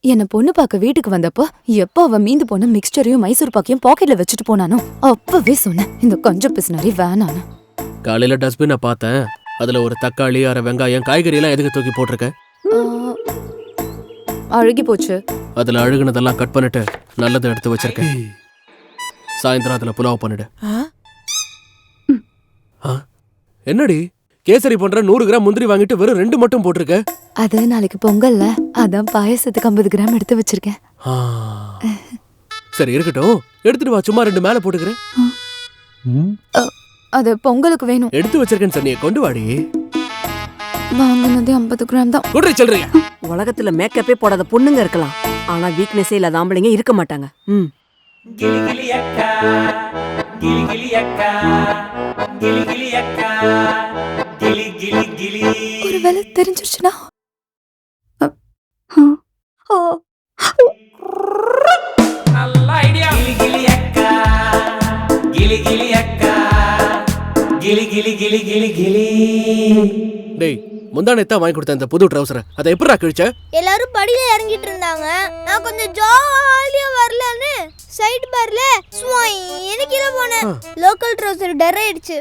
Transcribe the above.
என்ன பொண்ணு பார்க்க வீட்டுக்கு வந்தப்போ எப்ப அவ மீந்து போன மிக்சரையும் மைசூர் பாக்கையும் பாக்கெட்ல வச்சுட்டு போனானோ அப்பவே சொன்னேன் இந்த கொஞ்சம் பிசினாரி வேணான்னு. காலையில டஸ்ட்பினை பார்த்தேன். அதுல ஒரு தக்காளி, அரை வெங்காயம், காய்கறி எல்லாம் எதுக்கு தூக்கி போட்டிருக்க? அழுகி போச்சு. அதுல அழுகுனதெல்லாம் கட் பண்ணிட்டு நல்லதை எடுத்து வச்சிருக்கேன். சாயந்தரம் அதுல புலாவ் பண்ணிடு. என்னடி கேசரி பண்ற 100 கிராம் முந்திரி வாங்கிட்டு வெறும் 2 மட்டும் போட்டிருக்க? அது நாளைக்கு பொங்கல்ல, அதான் பாயசத்துக்கு 50 கிராம் எடுத்து வச்சிருக்கேன். சரி இருக்கட்டும், எடுத்துட்டு வா, சும்மா 2 மேல போட்டுக்கிறேன். அது பொங்கலுக்கு வேணும். எடுத்து வச்சிருக்கேன்னு சொன்னியே, கொண்டு வாடி. வாங்கினது 50 கிராம் தான். குடுறி சொல்றீங்க. உலகத்துல மேக்கப்பே போடாத பொண்ணுங்க இருக்கலாம், ஆனா வீக்னஸே இல்லாத ஆம்பளைங்க இருக்க மாட்டாங்க. கிளி கிளி அக்கா, கிளி கிளி அக்கா, கிளி கிளி அக்கா, கிளி கிளி கிளி. ஒருவேளை தெரிஞ்சிருச்சுனா? நல்ல ஐடியா. கிளி கிளி அக்கா, கிளி கிளி அக்கா, கிளி கிளி கிளி கிளி கிளி. டேய், முந்தானேத்தான் வாங்கி கொடுத்த இந்த புது ட்ரவுசரை அதை எப்படிடா கிழிச்ச? எல்லாரும் படியில இறங்கிட்டு இருந்தாங்க, நான் கொஞ்சம் ஜாலியா வரலன்னு சைடு பார்ல ஸ்வாயின்னு கீழே போனேன். லோக்கல் ட்ரவுசர் டர் ஆயிடுச்சு.